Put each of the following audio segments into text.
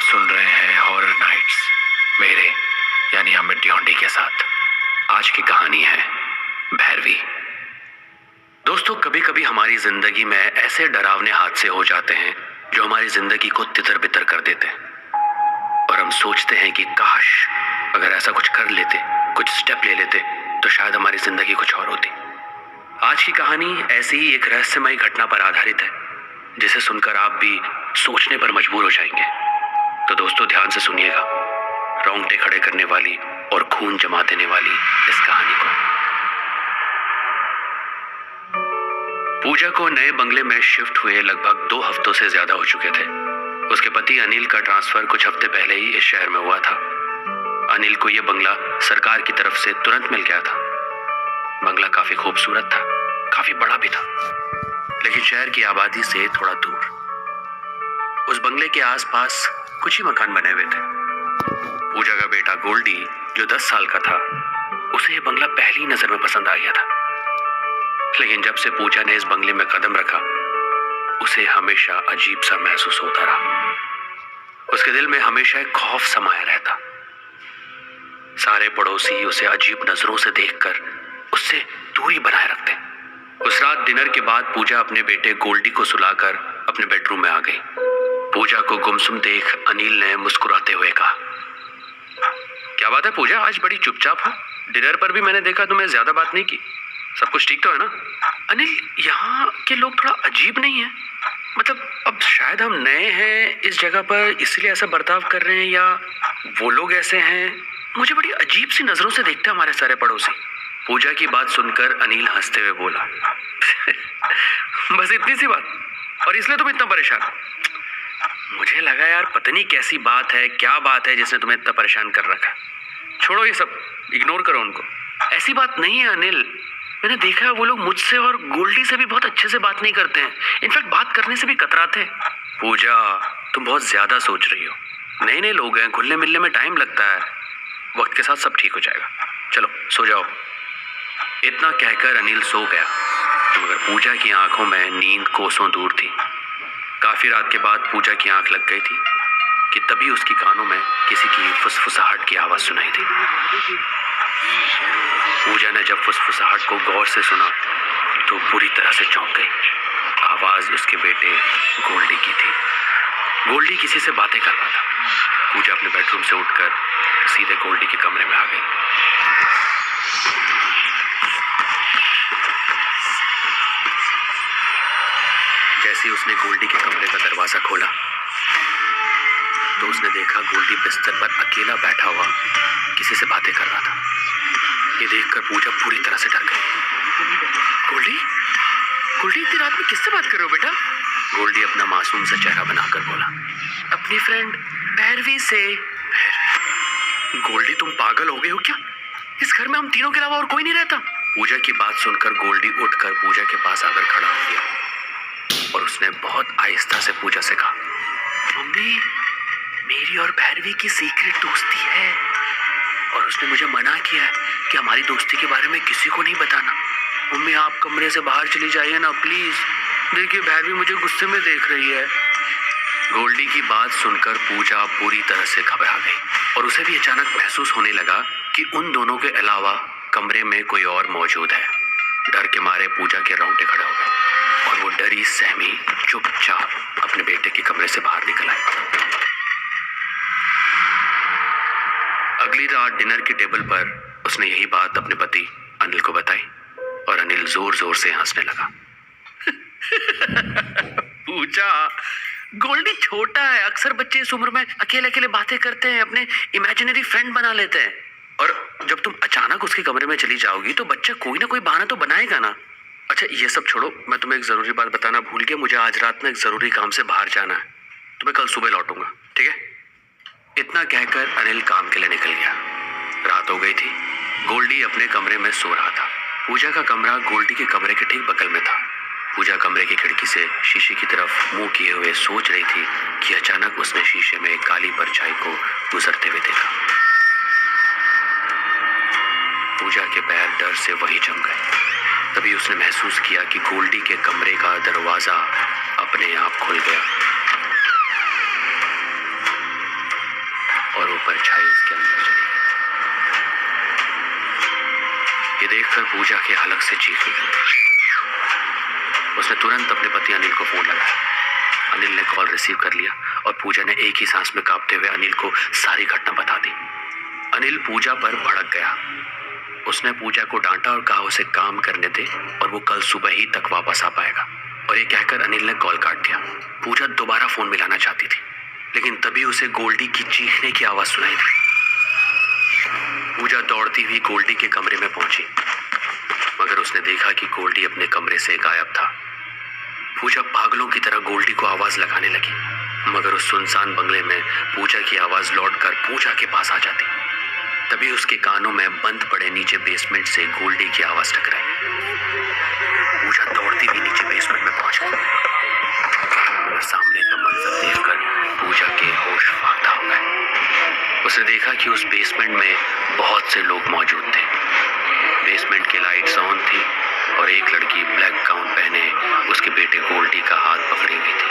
आप सुन रहे हैं हॉरर नाइट्स मेरे यानी अमित ढियोंडी के साथ। आज की कहानी है भैरवी। दोस्तों, कभी कभी हमारी जिंदगी में ऐसे डरावने हादसे हो जाते हैं जो हमारी जिंदगी को तितर बितर कर देते हैं और हम सोचते हैं कि काश अगर ऐसा कुछ कर लेते, कुछ स्टेप ले लेते तो शायद हमारी जिंदगी कुछ और होती। आज की कहानी ऐसी ही एक रहस्यमयी घटना पर आधारित है जिसे सुनकर आप भी सोचने पर मजबूर हो जाएंगे। तो दोस्तों, ध्यान से सुनिएगा रोंगटे खड़े करने वाली और खून जमा देने वाली इस कहानी को। पूजा को नए बंगले में शिफ्ट हुए लगभग 2 हफ्तों से ज्यादा हो चुके थे। उसके पति अनिल का ट्रांसफर कुछ हफ्ते पहले ही इस शहर में हुआ था। अनिल को यह बंगला सरकार की तरफ से तुरंत मिल गया था। बंगला काफी खूबसूरत था, काफी बड़ा भी था, लेकिन शहर की आबादी से थोड़ा दूर। उस बंगले के आसपास कुछ ही मकान बने हुए थे। पूजा का बेटा गोल्डी, जो 10 साल का था, उसे यह बंगला पहली नजर में पसंद आ गया था। लेकिन जब से पूजा ने इस बंगले में कदम रखा, उसे हमेशा अजीब सा महसूस होता रहा। उसके दिल में हमेशा एक खौफ समाया रहता। सारे पड़ोसी उसे अजीब नजरों से देखकर उससे दूरी बनाए रखते। उस रात डिनर के बाद पूजा अपने बेटे गोल्डी को सुलाकर अपने बेडरूम में आ गई। पूजा को गुमसुम देख अनिल ने मुस्कुराते हुए कहा, क्या बात है पूजा, आज बड़ी चुपचाप हो? डिनर पर भी मैंने देखा तुम्हें ज्यादा बात नहीं की। सब कुछ ठीक तो है ना? अनिल, यहाँ के लोग थोड़ा अजीब नहीं है? मतलब अब शायद हम नए हैं इस जगह पर इसलिए ऐसा बर्ताव कर रहे हैं, या वो लोग ऐसे हैं, मुझे बड़ी अजीब सी नजरों से देखते हैं हमारे सारे पड़ोसी। पूजा की बात सुनकर अनिल हंसते हुए बोला, बस इतनी सी बात, और इसलिए तुम इतना परेशान? मुझे लगा यार पता नहीं कैसी बात है, क्या बात है जिसने तुम्हें इतना परेशान कर रखा। छोड़ो ये सब, इग्नोर करो उनको। ऐसी बात नहीं है अनिल, मैंने देखा है वो लोग मुझसे और गोल्डी से भी बहुत अच्छे से बात नहीं करते हैं। इनफैक्ट बात करने से भी कतराते हैं। पूजा, तुम बहुत ज्यादा सोच रही हो। नए नए लोग हैं, घुलने मिलने में टाइम लगता है, वक्त के साथ सब ठीक हो जाएगा। चलो सो जाओ। इतना कहकर अनिल सो गया, मगर पूजा की आंखों में नींद कोसों दूर थी। काफी रात के बाद पूजा की आंख लग गई थी कि तभी उसकी कानों में किसी की फुसफुसाहट की आवाज सुनाई दी। पूजा ने जब फुसफुसाहट को गौर से सुना तो पूरी तरह से चौंक गई। आवाज उसके बेटे गोल्डी की थी। गोल्डी किसी से बातें कर रहा था। पूजा अपने बेडरूम से उठकर सीधे गोल्डी के कमरे में आ गई। जैसे ही उसने गोल्डी के कमरे का दरवाजा खोला तो उसने देखा गोल्डी बिस्तर पर अकेला बैठा हुआ किसी से बातें कर रहा था। ये देखकर पूजा पूरी तरह से डर गई। गोल्डी, गोल्डी इतनी रात में किससे बात कर रहे हो बेटा? गोल्डी अपना मासूम सा चेहरा बनाकर बोला, अपनी फ्रेंड भैरवी से। गोल्डी, तुम पागल हो गए हो क्या? इस घर में हम तीनों के अलावा और कोई नहीं रहता। पूजा की बात सुनकर गोल्डी उठकर पूजा के पास आकर खड़ा हो गया और उसने बहुत आहिस्ता से पूजा से कहा, मम्मी, मेरी और भैरवी की सीक्रेट दोस्ती है और उसने मुझे मना किया है कि हमारी दोस्ती के बारे में किसी को नहीं बताना। मम्मी, आप कमरे से बाहर चली जाइए ना प्लीज। देखिए भैरवी मुझे गुस्से में देख रही है। गोल्डी की बात सुनकर पूजा पूरी तरह से घबरा गई और उसे भी अचानक महसूस होने लगा कि उन दोनों के अलावा कमरे में कोई और मौजूद है। डर के मारे पूजा के रोंगटे खड़े हो गए और वो डरी सहमी चुपचाप अपने बेटे के कमरे से बाहर निकल आई। अगली रात डिनर की टेबल पर उसने यही बात अपने पति अनिल को बताई और अनिल जोर जोर से हंसने लगा। पूजा, गोल्डी छोटा है, अक्सर बच्चे इस उम्र में अकेले अकेले बातें करते हैं, अपने इमेजिनरी फ्रेंड बना लेते हैं, और जब तुम अचानक उसके कमरे में चली जाओगी तो बच्चा कोई ना कोई बहाना तो बनाएगा ना। अच्छा ये सब छोड़ो, मैं तुम्हें एक जरूरी बात बताना भूल गया। मुझे आज रात में एक जरूरी काम से बाहर जाना है, तो मैं कल सुबह लौटूंगा, ठीक है? इतना कहकर अनिल काम के लिए निकल गया। रात हो गई थी। गोल्डी अपने कमरे में सो रहा था। पूजा का कमरा गोल्डी के कमरे के ठीक बगल में था। पूजा कमरे की खिड़की से शीशे की तरफ मुंह किए हुए सोच रही थी कि अचानक उसने शीशे में एक काली परछाई को गुजरते हुए देखा। पूजा के पैर डर से वहीं जम गए। तभी उसने महसूस किया कि गोल्डी के कमरे का दरवाजा अपने आप खुल गया। और वो परछाई उसके अंदर चली गई। ये देखकर पूजा के हलक से चीख निकली। उसने तुरंत अपने पति अनिल को फोन लगाया। अनिल ने कॉल रिसीव कर लिया और पूजा ने एक ही सांस में कांपते हुए अनिल को सारी घटना बता दी। अनिल पूजा पर भड़क गया। उसने पूजा को डांटा और कहा उसे काम करने दे और वो कल सुबह ही तक वापस आ पाएगा। और ये कहकर अनिल ने कॉल काट दिया। पूजा दोबारा फोन मिलाना चाहती थी, लेकिन तभी उसे गोल्डी की चीखने की आवाज सुनाई दी। पूजा दौड़ती हुई गोल्डी के कमरे में पहुंची, मगर उसने देखा कि गोल्डी अपने कमरे से गायब था। पूजा पागलों की तरह गोल्डी को आवाज लगाने लगी, मगर उस सुनसान बंगले में पूजा की आवाज लौटकर पूजा के पास आ जाती। तभी उसके कानों में बंद पड़े नीचे बेसमेंट से गोल्डी की आवाज टकराई। पूजा दौड़ती हुई नीचे बेसमेंट में पहुंच गई, मगर सामने का मंजर देखकर पूजा के होश फाख्ता हो गए। उसने देखा कि उस बेसमेंट में बहुत से लोग मौजूद थे। बेसमेंट की लाइट्स ऑन थी और एक लड़की ब्लैक गाउन पहने उसके बेटे गोल्डी का हाथ पकड़ी हुई थी।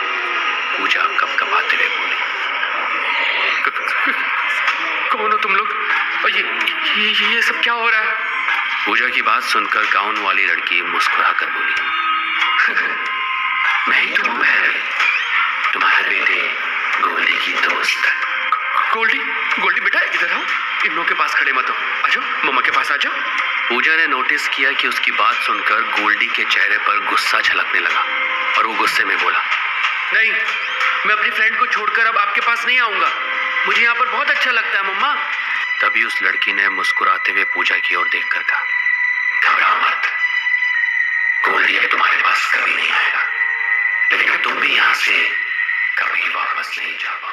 पूजा कपकपाते हुए बोली, कौन हो तुम लोग? और ये सब क्या हो रहा है? पूजा की बात सुनकर गाउन वाली लड़की मुस्कुराकर बोली, मैं ही हूँ भैरवी, तुम्हारे बेटे गोल्डी की दोस्त। गोल्डी बेटा इधर आओ, इन लोगों के पास खड़े मत हो, आ जाओ मम्मा के पास आ जाओ। पूजा ने नोटिस किया कि उसकी बात सुनकर गोल्डी के चेहरे पर गुस्सा झलकने लगा और वो गुस्से में बोला, नहीं, मैं अपनी फ्रेंड को छोड़कर अब आपके पास नहीं आऊंगा। मुझे यहाँ पर बहुत अच्छा लगता है मम्मा। तभी उस लड़की ने मुस्कुराते हुए पूजा की ओर देखकर कहा, घबराओ मत, गोल्डी अब तुम्हारे पास कभी नहीं आएगा, लेकिन तुम भी यहाँ से कभी वापस नहीं जा पाओगे।